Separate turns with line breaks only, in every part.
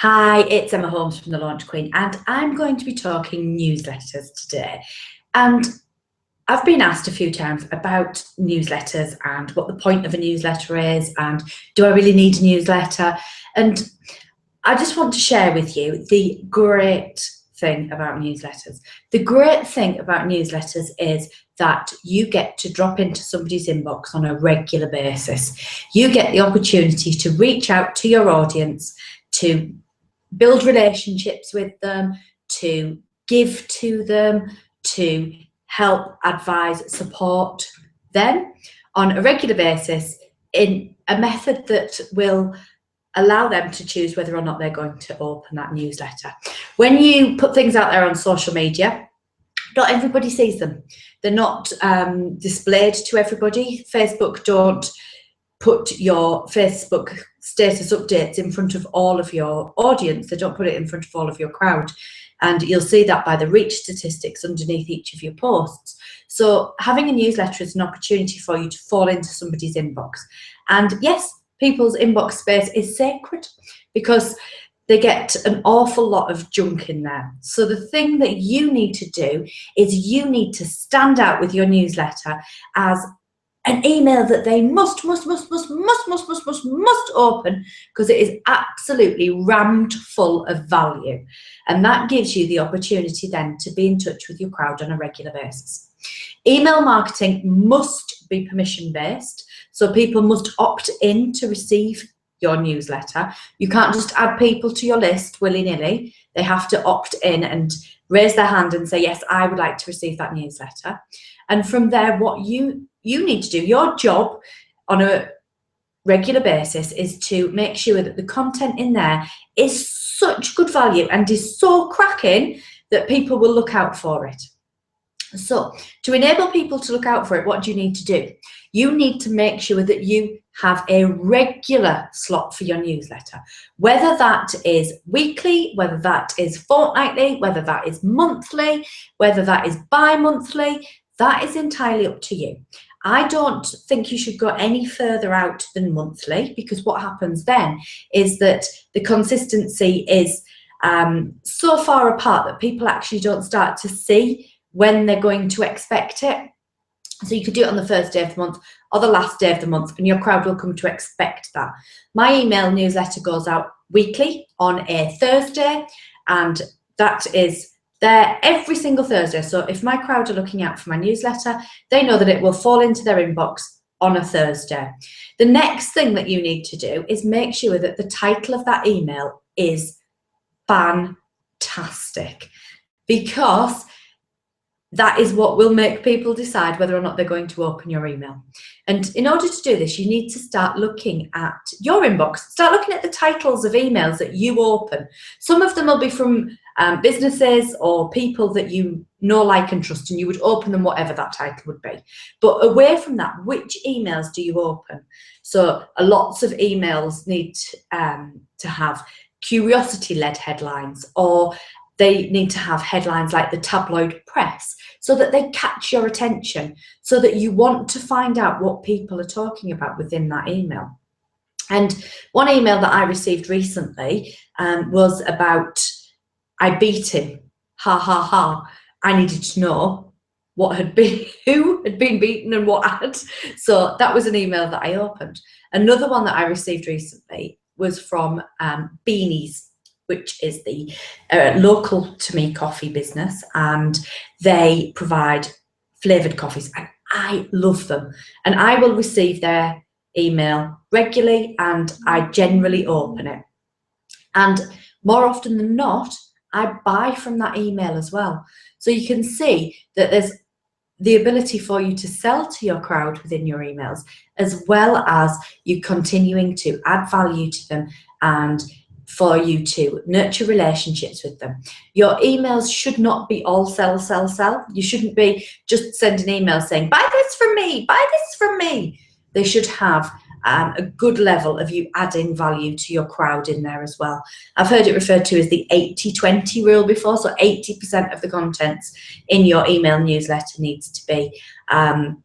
Hi, it's Emma Holmes from The Launch Queen, and I'm going to be talking newsletters today. And I've been asked a few times about newsletters and what the point of a newsletter is, and do I really need a newsletter? And I just want to share with you the great thing about newsletters. The great thing about newsletters is that you get to drop into somebody's inbox on a regular basis. You get the opportunity to reach out to your audience, to build relationships with them, to give to them, to help, advise, support them on a regular basis in a method that will allow them to choose whether or not they're going to open that newsletter. When you put things out there on social media, not everybody sees them. They're not displayed to everybody. Facebook don't put your Facebook status updates in front of all of your audience. They don't put it in front of all of your crowd. And you'll see that by the reach statistics underneath each of your posts. So having a newsletter is an opportunity for you to fall into somebody's inbox. And yes, people's inbox space is sacred because they get an awful lot of junk in there. So the thing that you need to do is you need to stand out with your newsletter as an email that they must open, because it is absolutely rammed full of value. And that gives you the opportunity then to be in touch with your crowd on a regular basis. Email marketing must be permission-based, so people must opt in to receive your newsletter. You can't just add people to your list willy-nilly. They have to opt in and raise their hand and say, yes, I would like to receive that newsletter. And from there, what you need to do, your job on a regular basis, is to make sure that the content in there is such good value and is so cracking that people will look out for it. So to enable people to look out for it, what do you need to do? You need to make sure that you have a regular slot for your newsletter, whether that is weekly, whether that is fortnightly, whether that is monthly, whether that is bi-monthly. That is entirely up to you. I don't think you should go any further out than monthly, because what happens then is that the consistency is so far apart that people actually don't start to see when they're going to expect it. So you could do it on the first day of the month or the last day of the month, and your crowd will come to expect that. My email newsletter goes out weekly on a Thursday, and that is there every single Thursday. So if my crowd are looking out for my newsletter, they know that it will fall into their inbox on a Thursday. The next thing that you need to do is make sure that the title of that email is fantastic, because that is what will make people decide whether or not they're going to open your email. And in order to do this, you need to start looking at your inbox. Start looking at the titles of emails that you open. Some of them will be from businesses or people that you know, like, and trust, and you would open them whatever that title would be. But away from that, which emails do you open? So lots of emails need to have curiosity-led headlines, or they need to have headlines like the tabloid press, so that they catch your attention, so that you want to find out what people are talking about within that email. And one email that I received recently was about, I beat him, ha ha ha. I needed to know what had been, who had been beaten and what had. So that was an email that I opened. Another one that I received recently was from Beanies, which is the local to me coffee business, and they provide flavoured coffees, and I love them. And I will receive their email regularly, and I generally open it. And more often than not, I buy from that email as well. So you can see that there's the ability for you to sell to your crowd within your emails, as well as you continuing to add value to them and for you to nurture relationships with them. Your emails should not be all sell, sell, sell. You shouldn't be just sending emails saying, buy this from me, buy this from me. They should have a good level of you adding value to your crowd in there as well. I've heard it referred to as the 80-20 rule before. So 80% of the contents in your email newsletter needs to be adding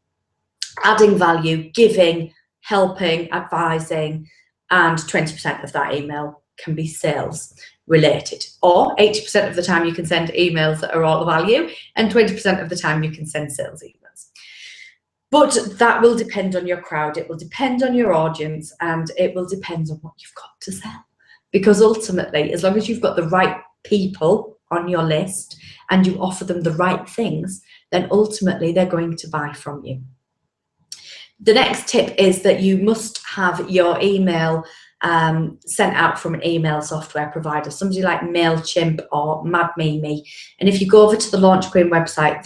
value, giving, helping, advising, and 20% of that email can be sales related, or 80% of the time you can send emails that are all value, and 20% of the time you can send sales emails. But that will depend on your crowd, it will depend on your audience, and it will depend on what you've got to sell. Because ultimately, as long as you've got the right people on your list and you offer them the right things, then ultimately they're going to buy from you. The next tip is that you must have your email sent out from an email software provider, somebody like MailChimp or MadMimi. And if you go over to the Launch Queen website,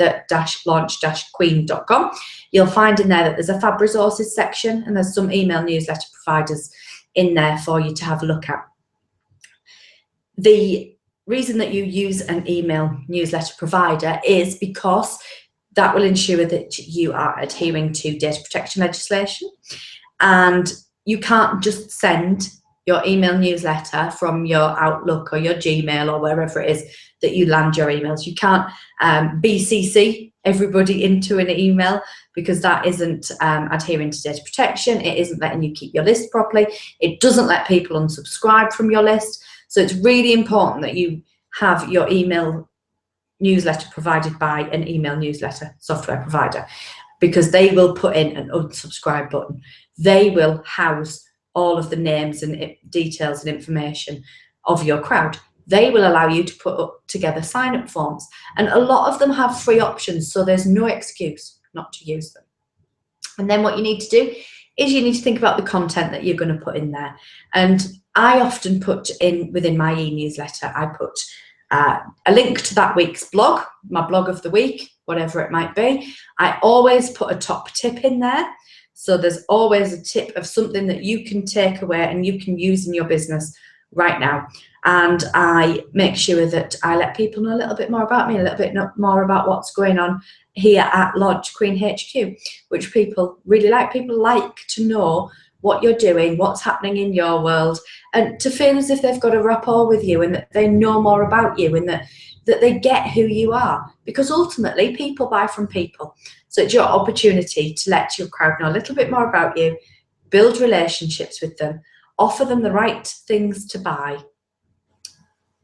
launch-queen.com, you'll find in there that there's a Fab Resources section, and there's some email newsletter providers in there for you to have a look at. The reason that you use an email newsletter provider is because that will ensure that you are adhering to data protection legislation, and you can't just send your email newsletter from your Outlook or your Gmail or wherever it is that you land your emails. You can't BCC everybody into an email, because that isn't adhering to data protection. It isn't letting you keep your list properly. It doesn't let people unsubscribe from your list. So it's really important that you have your email newsletter provided by an email newsletter software provider, because they will put in an unsubscribe button. They will house all of the names and details and information of your crowd. They will allow you to put together sign-up forms, and a lot of them have free options, so there's no excuse not to use them. And then what you need to do is you need to think about the content that you're going to put in there. And I often put in, within my e-newsletter, I put a link to that week's blog, my blog of the week, whatever it might be. I always put a top tip in there. So there's always a tip of something that you can take away and you can use in your business right now. And I make sure that I let people know a little bit more about me, a little bit more about what's going on here at Launch Queen HQ, which people really like. People like to know what you're doing, what's happening in your world, and to feel as if they've got a rapport with you and that they know more about you, and that they get who you are, because ultimately people buy from people. So it's your opportunity to let your crowd know a little bit more about you, build relationships with them, offer them the right things to buy,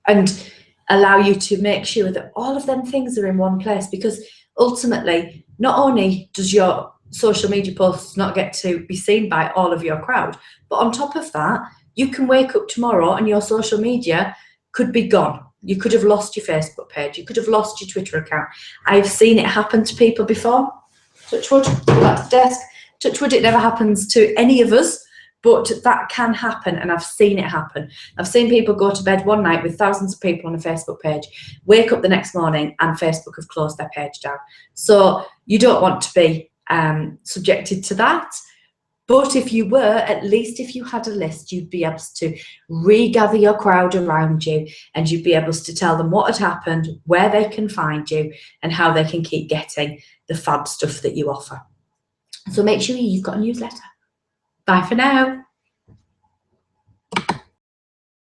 and allow you to make sure that all of them things are in one place. Because ultimately, not only does your social media posts not get to be seen by all of your crowd, but on top of that, you can wake up tomorrow and your social media could be gone. You could have lost your Facebook page, you could have lost your Twitter account. I've seen it happen to people before. Touch wood, go back to the desk. Touch wood, it never happens to any of us, but that can happen, and I've seen it happen. I've seen people go to bed one night with thousands of people on a Facebook page, wake up the next morning and Facebook have closed their page down. So you don't want to be subjected to that. But if you were, at least if you had a list, you'd be able to regather your crowd around you, and you'd be able to tell them what had happened, where they can find you, and how they can keep getting the fab stuff that you offer. So make sure you've got a newsletter. Bye for now.